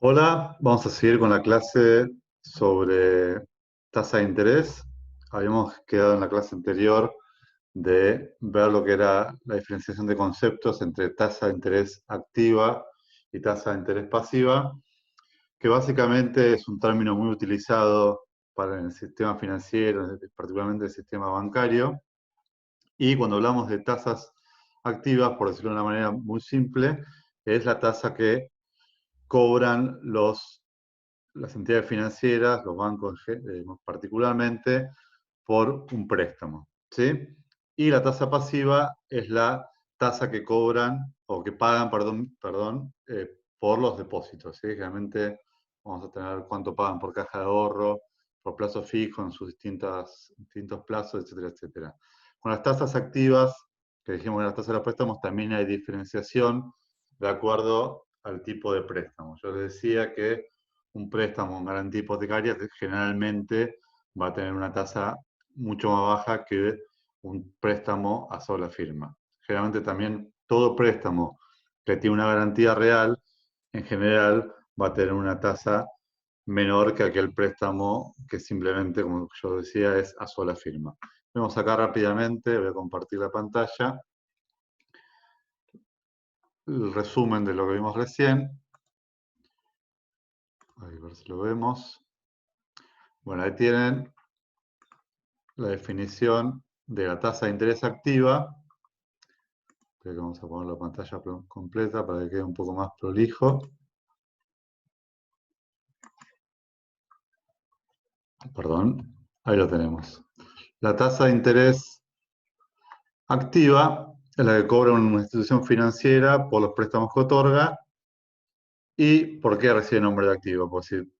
Hola, vamos a seguir con la clase sobre tasa de interés. Habíamos quedado en la clase anterior de ver lo que era la diferenciación de conceptos entre tasa de interés activa y tasa de interés pasiva, que básicamente es un término muy utilizado para el sistema financiero, particularmente el sistema bancario. Y cuando hablamos de tasas activas, por decirlo de una manera muy simple, es la tasa que cobran las entidades financieras, los bancos particularmente, por un préstamo, ¿sí? Y la tasa pasiva es la tasa que cobran o que pagan, por los depósitos, ¿sí? Generalmente vamos a tener cuánto pagan por caja de ahorro, por plazo fijo en sus distintos plazos, etcétera, etcétera. Con las tasas activas, que dijimos que las tasas de los préstamos, también hay diferenciación de acuerdo al tipo de préstamo. Yo les decía que un préstamo en garantía hipotecaria generalmente va a tener una tasa mucho más baja que un préstamo a sola firma. Generalmente también todo préstamo que tiene una garantía real, en general va a tener una tasa menor que aquel préstamo que simplemente, como yo decía, es a sola firma. Vemos acá rápidamente, voy a compartir la pantalla, el resumen de lo que vimos recién. A ver si lo vemos. Bueno, ahí tienen la definición de la tasa de interés activa. Creo que vamos a poner la pantalla completa para que quede un poco más prolijo. Perdón, ahí lo tenemos. La tasa de interés activa es la que cobra una institución financiera por los préstamos que otorga. ¿Y por qué recibe nombre de activo? Pues si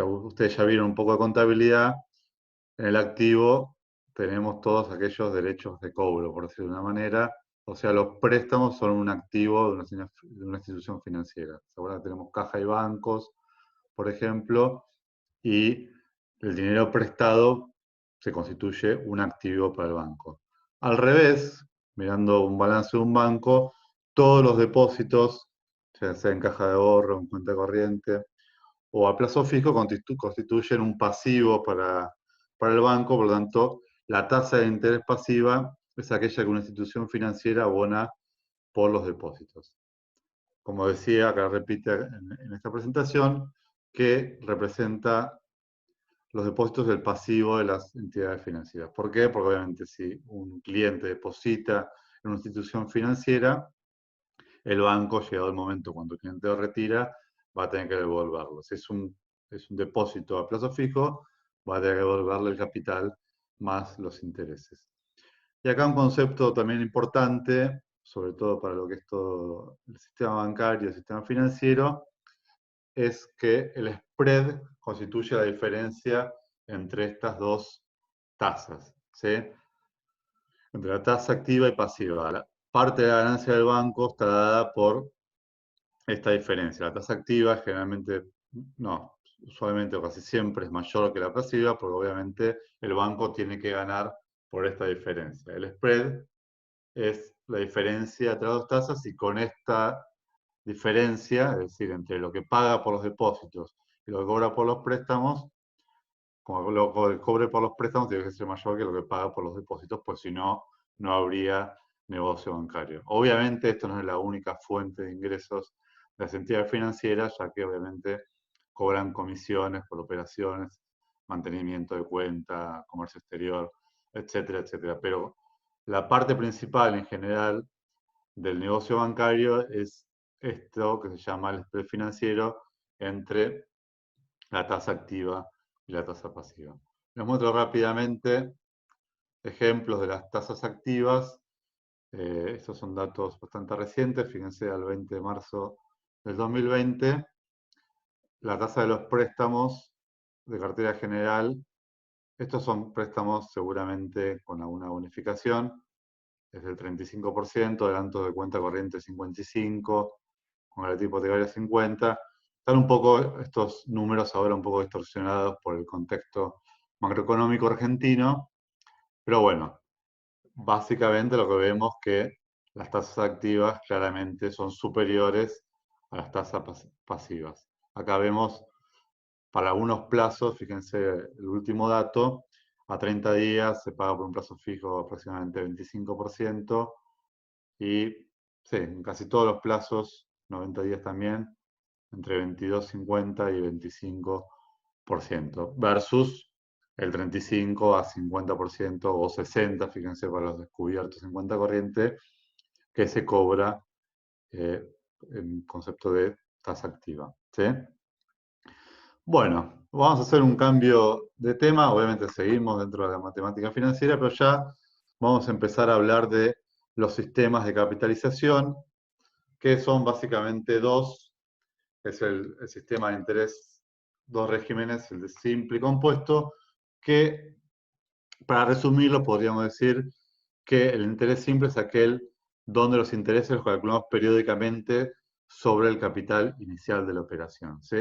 ustedes ya vieron un poco de contabilidad, en el activo tenemos todos aquellos derechos de cobro, por decirlo de una manera. O sea, los préstamos son un activo de una institución financiera. Ahora tenemos caja y bancos, por ejemplo, y el dinero prestado se constituye un activo para el banco. Al revés, mirando un balance de un banco, todos los depósitos, ya sea en caja de ahorro, en cuenta corriente o a plazo fijo, constituyen un pasivo para el banco. Por lo tanto, la tasa de interés pasiva es aquella que una institución financiera abona por los depósitos. Como decía, acá repite en esta presentación, que representa los depósitos del pasivo de las entidades financieras. ¿Por qué? Porque obviamente si un cliente deposita en una institución financiera, el banco, llegado el momento cuando el cliente lo retira, va a tener que devolverlo. Si es un depósito a plazo fijo, va a tener que devolverle el capital más los intereses. Y acá un concepto también importante, sobre todo para lo que es todo el sistema bancario, el sistema financiero, es que el spread constituye la diferencia entre estas dos tasas, ¿sí? Entre la tasa activa y pasiva. La parte de la ganancia del banco está dada por esta diferencia. La tasa activa generalmente, no, usualmente o casi siempre es mayor que la pasiva, porque obviamente el banco tiene que ganar por esta diferencia. El spread es la diferencia entre las dos tasas y con esta diferencia, es decir, entre lo que paga por los depósitos y lo que cobra por los préstamos, como lo que cobre por los préstamos tiene que ser mayor que lo que paga por los depósitos, pues si no, no habría negocio bancario. Obviamente esto no es la única fuente de ingresos de las entidades financieras, ya que obviamente cobran comisiones por operaciones, mantenimiento de cuenta, comercio exterior, etcétera, etcétera. Pero la parte principal en general del negocio bancario es esto que se llama el spread financiero entre la tasa activa y la tasa pasiva. Les muestro rápidamente ejemplos de las tasas activas. Estos son datos bastante recientes, fíjense al 20 de marzo del 2020. La tasa de los préstamos de cartera general, estos son préstamos seguramente con alguna bonificación, es del 35%, adelantos de cuenta corriente 55%, con garantía hipotecaria 50%. Están un poco estos números ahora un poco distorsionados por el contexto macroeconómico argentino, pero bueno, básicamente lo que vemos es que las tasas activas claramente son superiores a las tasas pasivas. Acá vemos para algunos plazos, fíjense el último dato, a 30 días se paga por un plazo fijo aproximadamente 25%, y sí, en casi todos los plazos, 90 días también, entre 22,50 y 25%, versus el 35 a 50% o 60, fíjense para los descubiertos en cuenta corriente, que se cobra en concepto de tasa activa. ¿Sí? Bueno, vamos a hacer un cambio de tema. Obviamente seguimos dentro de la matemática financiera, pero ya vamos a empezar a hablar de los sistemas de capitalización, que son básicamente dos. Es el sistema de interés, dos regímenes, el de simple y compuesto, que para resumirlo podríamos decir que el interés simple es aquel donde los intereses los calculamos periódicamente sobre el capital inicial de la operación. ¿Sí?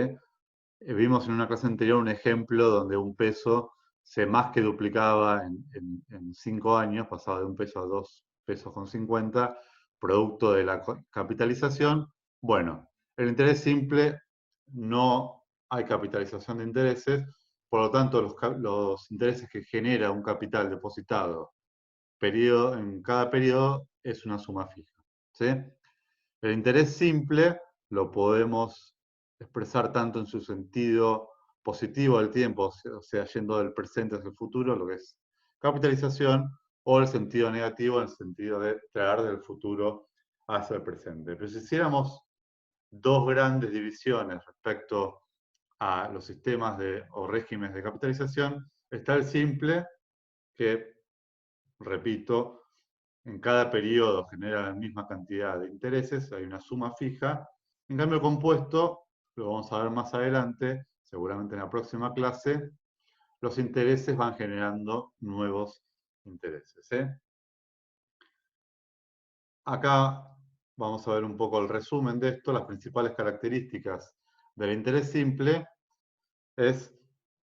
Vimos en una clase anterior un ejemplo donde un peso se más que duplicaba en 5 años, pasaba de 1 peso a 2 pesos con 50, producto de la capitalización. Bueno, el interés simple no hay capitalización de intereses, por lo tanto los intereses que genera un capital depositado en cada periodo es una suma fija. ¿Sí? El interés simple lo podemos expresar tanto en su sentido positivo del tiempo, o sea, yendo del presente hacia el futuro, lo que es capitalización, o el sentido negativo, en el sentido de traer del futuro hacia el presente. Pero si hiciéramos dos grandes divisiones respecto a los sistemas o regímenes de capitalización, está el simple, que, repito, en cada periodo genera la misma cantidad de intereses, hay una suma fija. En cambio, el compuesto, lo vamos a ver más adelante, seguramente en la próxima clase, los intereses van generando nuevos intereses. Acá vamos a ver un poco el resumen de esto. Las principales características del interés simple es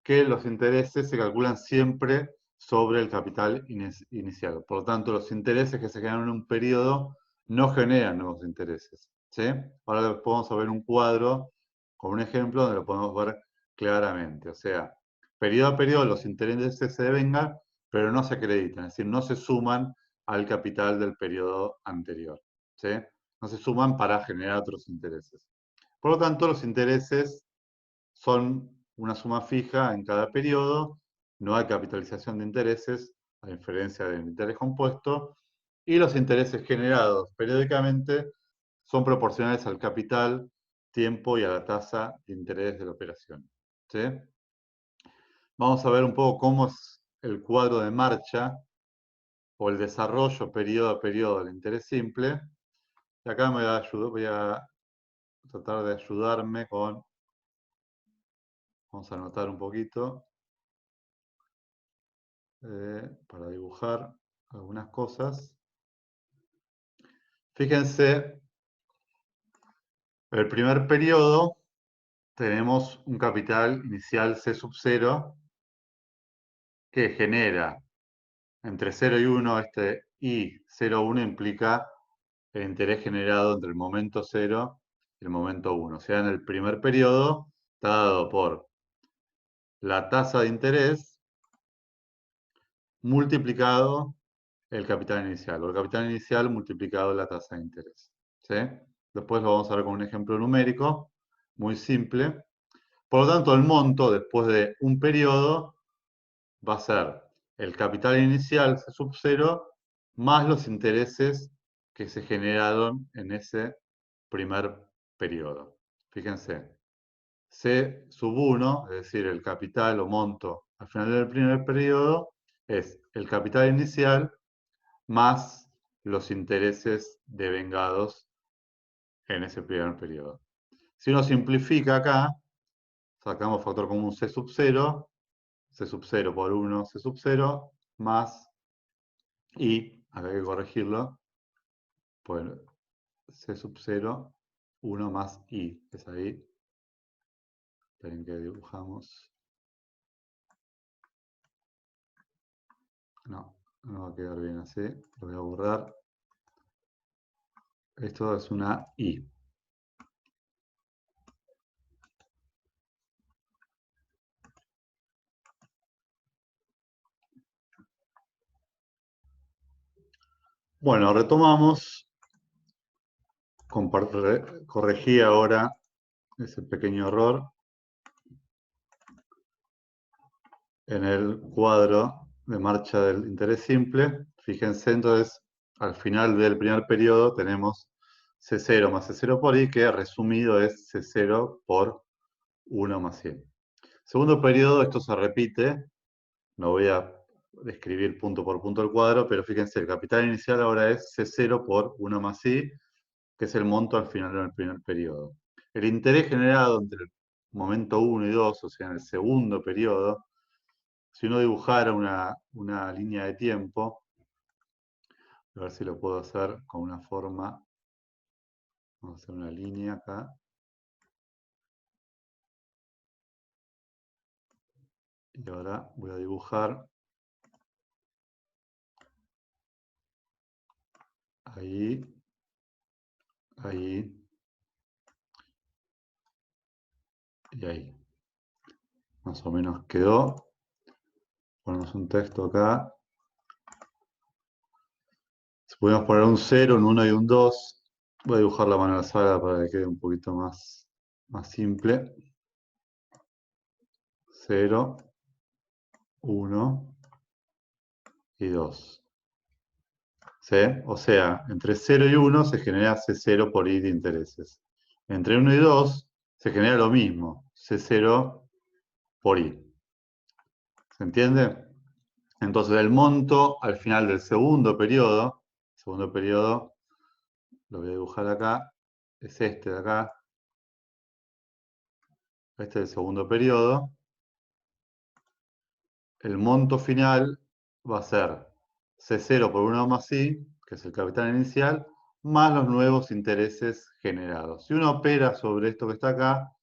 que los intereses se calculan siempre sobre el capital inicial. Por lo tanto, los intereses que se generan en un periodo no generan nuevos intereses. ¿Sí? Ahora podemos ver un cuadro con un ejemplo donde lo podemos ver claramente. O sea, periodo a periodo los intereses se devengan, pero no se acreditan, es decir, no se suman al capital del periodo anterior. ¿Sí? No se suman para generar otros intereses. Por lo tanto, los intereses son una suma fija en cada periodo, no hay capitalización de intereses, a diferencia del interés compuesto, y los intereses generados periódicamente son proporcionales al capital, tiempo y a la tasa de interés de la operación. ¿Sí? Vamos a ver un poco cómo es el cuadro de marcha o el desarrollo periodo a periodo del interés simple. Y acá voy a tratar de ayudarme con, vamos a anotar un poquito, para dibujar algunas cosas. Fíjense, el primer periodo tenemos un capital inicial C sub 0 que genera entre 0 y 1, este I 0,1 implica el interés generado entre el momento 0 y el momento 1. O sea, en el primer periodo está dado por la tasa de interés multiplicado el capital inicial, o el capital inicial multiplicado la tasa de interés. ¿Sí? Después lo vamos a ver con un ejemplo numérico, muy simple. Por lo tanto, el monto después de un periodo va a ser el capital inicial, C sub 0, más los intereses que se generaron en ese primer periodo. Fíjense, C sub 1, es decir, el capital o monto al final del primer periodo, es el capital inicial más los intereses devengados en ese primer periodo. Si uno simplifica acá, sacamos factor común C sub 0, C sub 0 por 1, C sub 0, más I, acá hay que corregirlo, pues C sub 0, 1 más I, es ahí. Esperen que dibujamos. No, no va a quedar bien así, lo voy a borrar. Esto es una I. Bueno, retomamos. Corregí ahora ese pequeño error en el cuadro de marcha del interés simple. Fíjense, entonces, al final del primer periodo tenemos C0 más C0 por I, que resumido es C0 por 1 más I. Segundo periodo, esto se repite. No voy a describir punto por punto el cuadro, pero fíjense, el capital inicial ahora es C0 por 1 más I, que es el monto al final del primer periodo. El interés generado entre el momento 1 y 2, o sea, en el segundo periodo, si uno dibujara una línea de tiempo, a ver si lo puedo hacer con una forma, vamos a hacer una línea acá, y ahora voy a dibujar ahí, ahí y ahí. Más o menos quedó. Ponemos un texto acá. Si podemos poner un 0, un 1 y un 2, voy a dibujar la mano alzada para que quede un poquito más simple. 0, 1 y 2. ¿Sí? O sea, entre 0 y 1 se genera C0 por I de intereses. Entre 1 y 2 se genera lo mismo, C0 por I. ¿Se entiende? Entonces el monto al final del segundo periodo lo voy a dibujar acá, es este de acá, este es el segundo periodo. El monto final va a ser C0 por 1 más I, que es el capital inicial, más los nuevos intereses generados. Si uno opera sobre esto que está acá,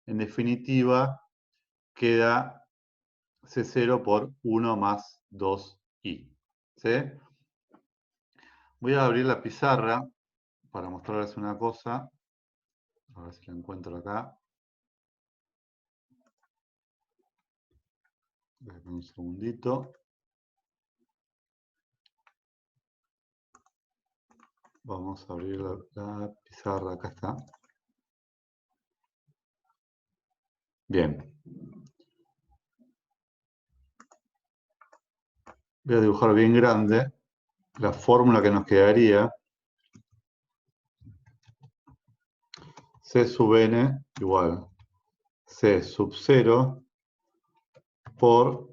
en definitiva, queda C0 por 1 más 2I. ¿Sí? Voy a abrir la pizarra para mostrarles una cosa. A ver si la encuentro acá. Un segundito. Vamos a abrir la pizarra. Acá está. Bien. Voy a dibujar bien grande la fórmula que nos quedaría. C sub n igual C sub 0 por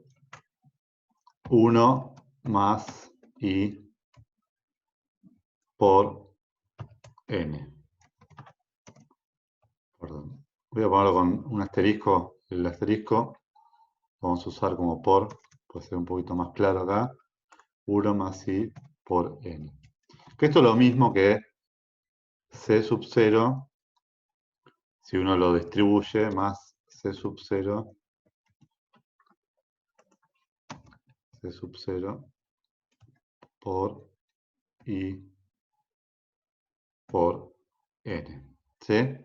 1 más I por n. Perdón. Voy a ponerlo con un asterisco. El asterisco vamos a usar como por, puede ser un poquito más claro acá. 1 más I por n. Que esto es lo mismo que C sub 0, si uno lo distribuye, más C sub 0, C sub 0 por I por n. ¿Sí?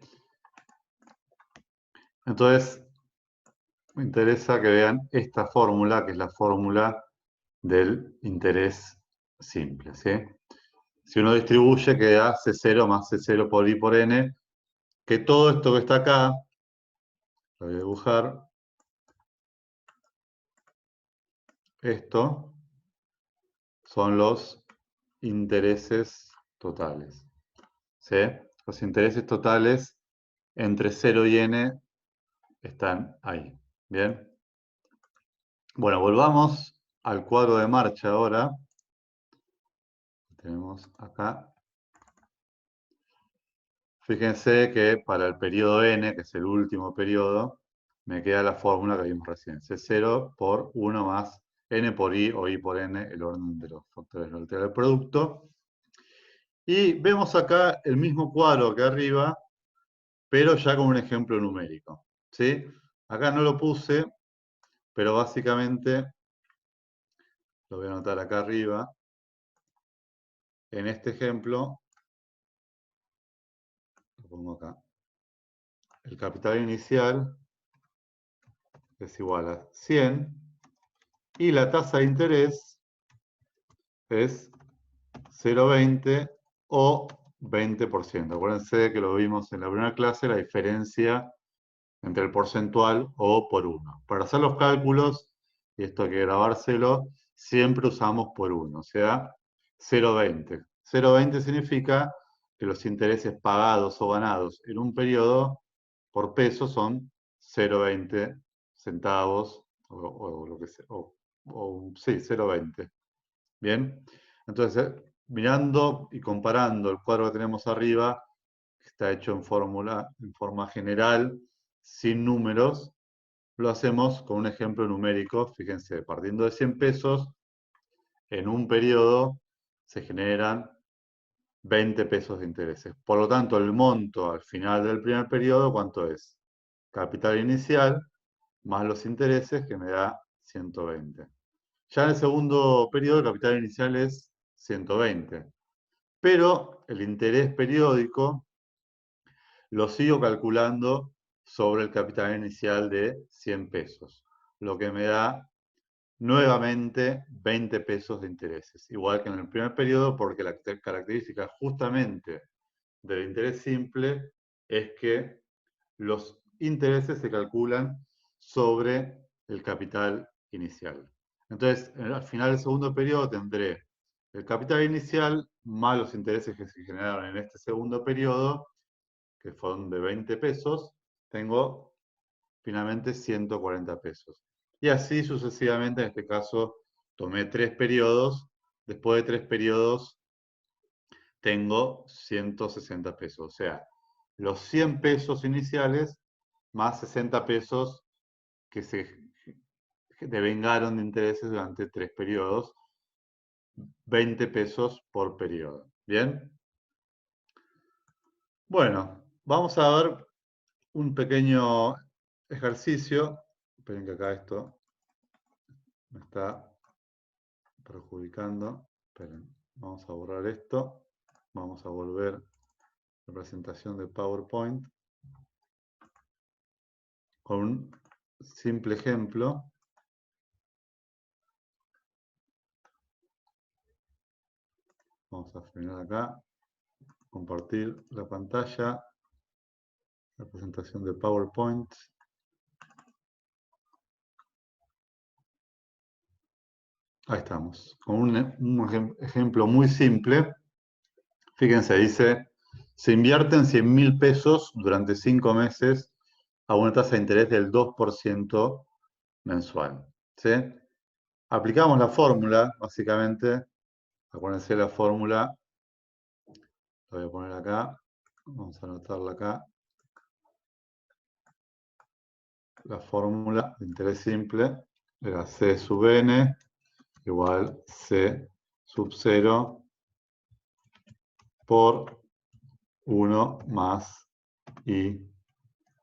Entonces, me interesa que vean esta fórmula, que es la fórmula del interés simple. ¿Sí? Si uno distribuye, queda C0 más C0 por I por N, que todo esto que está acá, lo voy a dibujar, esto son los intereses totales. ¿Sí? Los intereses totales entre 0 y N están ahí. ¿Bien? Bueno, volvamos al cuadro de marcha ahora. Tenemos acá. Fíjense que para el periodo n, que es el último periodo, me queda la fórmula que vimos recién. C0 por 1 más n por i o i por n, el orden de los factores no altera el producto. Y vemos acá el mismo cuadro que arriba, pero ya con un ejemplo numérico. ¿Sí? Acá no lo puse, pero básicamente, lo voy a anotar acá arriba, en este ejemplo, lo pongo acá, el capital inicial es igual a 100 y la tasa de interés es 0,20 o 20%. Acuérdense que lo vimos en la primera clase, la diferencia entre el porcentual o por 1. Para hacer los cálculos, y esto hay que grabárselo, siempre usamos por 1, o sea, 0,20. 0,20 significa que los intereses pagados o ganados en un periodo por peso son 0,20 centavos o lo que sea, sí, 0,20. Bien, entonces mirando y comparando el cuadro que tenemos arriba, que está hecho en forma general, sin números, lo hacemos con un ejemplo numérico. Fíjense, partiendo de 100 pesos, en un periodo se generan 20 pesos de intereses. Por lo tanto, el monto al final del primer periodo, ¿cuánto es? Capital inicial más los intereses, que me da 120. Ya en el segundo periodo, el capital inicial es 120. Pero el interés periódico lo sigo calculando sobre el capital inicial de 100 pesos, lo que me da nuevamente 20 pesos de intereses, igual que en el primer periodo, porque la característica justamente del interés simple es que los intereses se calculan sobre el capital inicial. Entonces, al final del segundo periodo tendré el capital inicial más los intereses que se generaron en este segundo periodo, que fueron de 20 pesos, tengo finalmente 140 pesos. Y así sucesivamente, en este caso tomé 3 periodos, después de 3 periodos tengo 160 pesos, o sea, los 100 pesos iniciales más 60 pesos que se devengaron de intereses durante 3 periodos, 20 pesos por periodo. ¿Bien? Bueno, vamos a ver un pequeño ejercicio. Esperen que acá esto me está perjudicando. Esperen, vamos a borrar esto. Vamos a volver a la presentación de PowerPoint con un simple ejemplo. Vamos a frenar acá, compartir la pantalla, la presentación de PowerPoint. Ahí estamos, con un ejemplo muy simple. Fíjense, dice, se invierten 100.000 pesos durante 5 meses a una tasa de interés del 2% mensual. ¿Sí? Aplicamos la fórmula, básicamente. Acuérdense la fórmula, la voy a poner acá, vamos a anotarla acá. La fórmula de interés simple era C sub n igual C sub 0 por 1 más I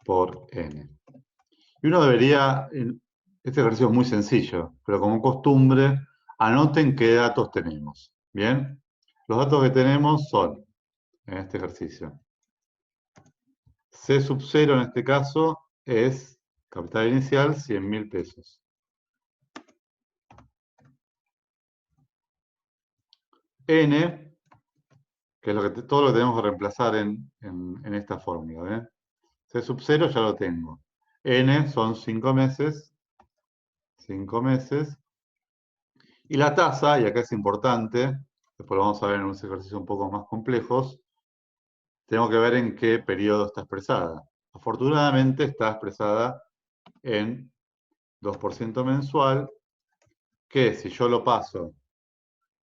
por N. Y uno debería, este ejercicio es muy sencillo, pero como costumbre, anoten qué datos tenemos. ¿Bien? Los datos que tenemos son, en este ejercicio, C sub 0 en este caso es capital inicial 100.000 pesos. N, que es todo lo que tenemos que reemplazar en esta fórmula. C sub 0 ya lo tengo. N son 5 meses. 5 meses. Y la tasa, y acá es importante, después lo vamos a ver en unos ejercicios un poco más complejos, tengo que ver en qué periodo está expresada. Afortunadamente está expresada en 2% mensual, que si yo lo paso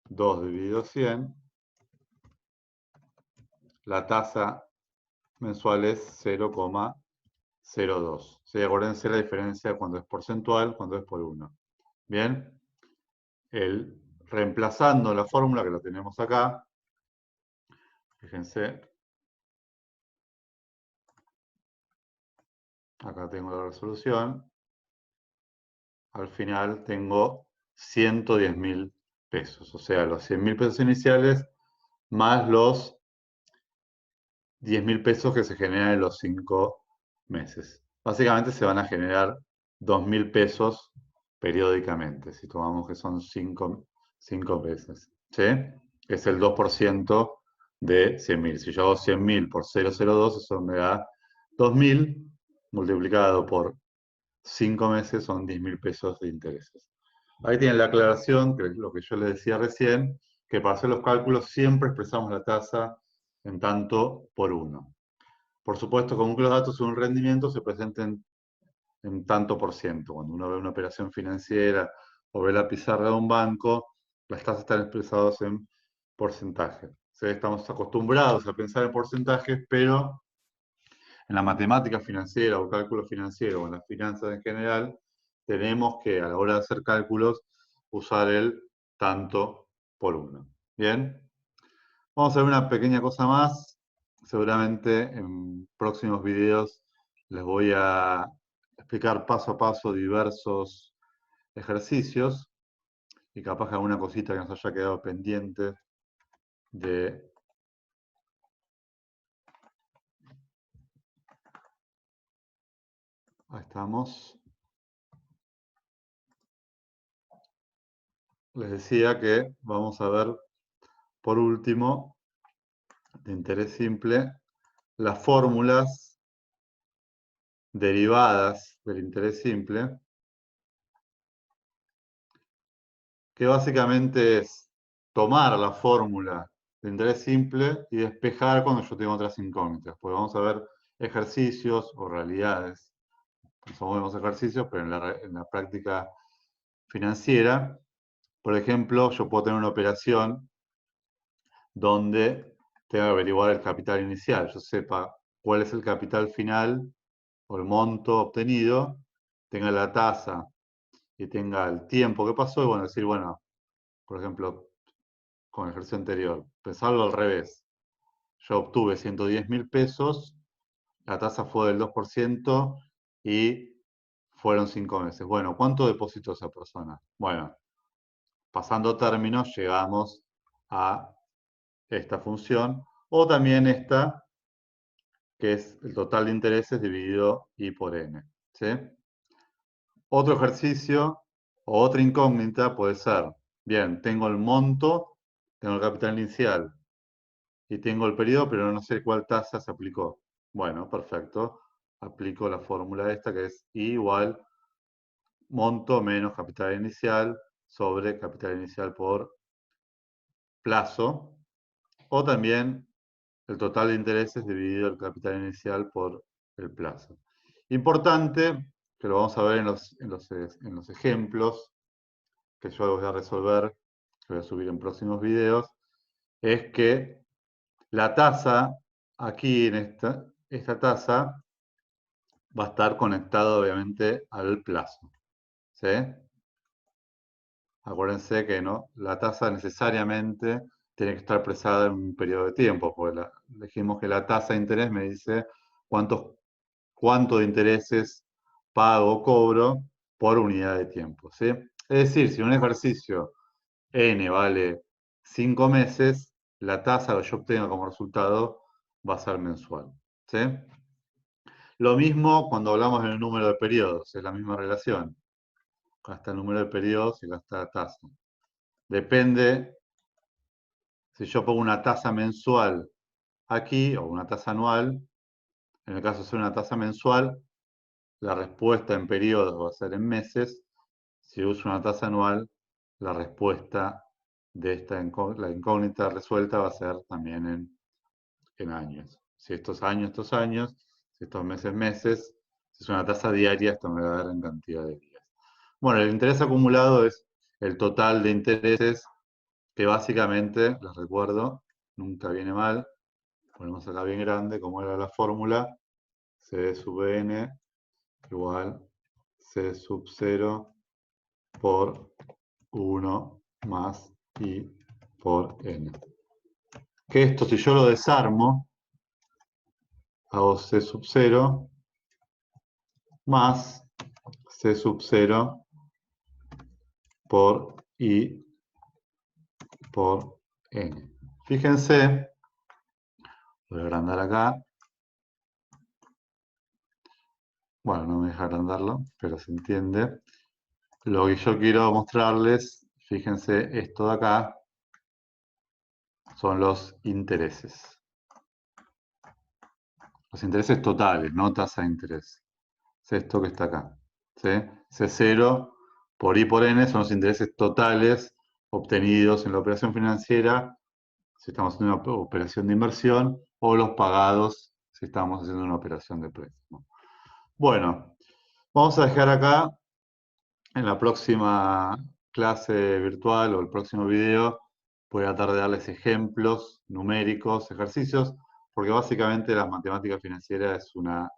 2 dividido 100, la tasa mensual es 0,02. ¿Sí? Acuérdense la diferencia cuando es porcentual, cuando es por 1. Bien, reemplazando la fórmula que la tenemos acá, fíjense, acá tengo la resolución, al final tengo 110.000 pesos, o sea, los 100.000 pesos iniciales más los 10.000 pesos que se generan en los 5 meses. Básicamente se van a generar 2.000 pesos periódicamente, si tomamos que son 5 meses. ¿Sí? es el 2% de 100.000. Si yo hago 100.000 por 0,02, eso me da 2.000 multiplicado por 5 meses, son 10.000 pesos de intereses. Ahí tienen la aclaración, que es lo que yo les decía recién, que para hacer los cálculos siempre expresamos la tasa en tanto por uno. Por supuesto, como que los datos de un rendimiento se presenten en tanto por ciento. Cuando uno ve una operación financiera o ve la pizarra de un banco, las tasas están expresadas en porcentaje. ¿Sí? Estamos acostumbrados a pensar en porcentajes, pero en la matemática financiera o cálculo financiero o en las finanzas en general, tenemos que a la hora de hacer cálculos usar el tanto por uno. ¿Bien? Vamos a ver una pequeña cosa más. Seguramente en próximos videos les voy a explicar paso a paso diversos ejercicios y capaz que alguna cosita que nos haya quedado pendiente de... Ahí estamos. Les decía que vamos a ver por último, de interés simple, las fórmulas derivadas del interés simple, que básicamente es tomar la fórmula de interés simple y despejar cuando yo tengo otras incógnitas. Pues vamos a ver ejercicios o realidades. Somos ejercicios, pero en la práctica financiera, por ejemplo, yo puedo tener una operación donde tenga que averiguar el capital inicial. Yo sepa cuál es el capital final o el monto obtenido, tenga la tasa y tenga el tiempo que pasó, y bueno, decir, bueno, por ejemplo, con el ejercicio anterior, pensarlo al revés. Yo obtuve 110.000 pesos, la tasa fue del 2% y fueron 5 meses. Bueno, ¿cuánto depositó esa persona? Bueno, pasando términos, llegamos a esta función, o también esta, que es el total de intereses dividido I por N. ¿Sí? Otro ejercicio o otra incógnita puede ser, bien, tengo el monto, tengo el capital inicial y tengo el periodo, pero no sé cuál tasa se aplicó. Bueno, perfecto. Aplico la fórmula esta que es I igual monto menos capital inicial sobre capital inicial por plazo, o también el total de intereses dividido el capital inicial por el plazo. Importante, que lo vamos a ver en los ejemplos que yo voy a resolver, que voy a subir en próximos videos, es que la tasa, aquí en esta tasa, va a estar conectada obviamente al plazo. ¿Sí? Acuérdense que no, la tasa necesariamente tiene que estar expresada en un periodo de tiempo, porque dijimos que la tasa de interés me dice cuánto de intereses pago o cobro por unidad de tiempo. ¿Sí? Es decir, si un ejercicio N vale 5 meses, la tasa que yo obtenga como resultado va a ser mensual. ¿Sí? Lo mismo cuando hablamos del número de periodos, es la misma relación. Acá está el número de periodos y acá está la tasa. Depende si yo pongo una tasa mensual aquí o una tasa anual. En el caso de ser una tasa mensual, la respuesta en periodos va a ser en meses. Si uso una tasa anual, la respuesta de la incógnita resuelta va a ser también en años. Si estos años, si estos meses, meses, si es una tasa diaria, esto me va a dar en cantidad de días. Bueno, el interés acumulado es el total de intereses que básicamente, les recuerdo, nunca viene mal, ponemos acá bien grande, como era la fórmula, C sub n igual C sub 0 por 1 más I por n. Que esto, si yo lo desarmo, hago C sub 0 más C sub 0 por I por n. Fíjense, voy a agrandar acá. Bueno, no me deja agrandarlo, pero se entiende. Lo que yo quiero mostrarles, fíjense esto de acá, son los intereses. Los intereses totales, no tasa de interés. Es esto que está acá. ¿Sí? C0 por I por N son los intereses totales obtenidos en la operación financiera si estamos haciendo una operación de inversión o los pagados si estamos haciendo una operación de préstamo. Bueno, vamos a dejar acá en la próxima clase virtual o el próximo video. Voy a tratar de darles ejemplos numéricos, ejercicios, porque básicamente la matemática financiera es una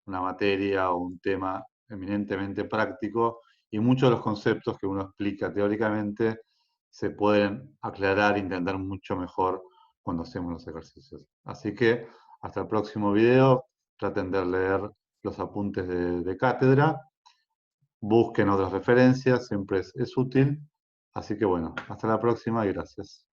materia o un tema eminentemente práctico y muchos de los conceptos que uno explica teóricamente se pueden aclarar e entender mucho mejor cuando hacemos los ejercicios. Así que hasta el próximo video, traten de leer los apuntes de cátedra, busquen otras referencias, siempre es útil. Así que bueno, hasta la próxima y gracias.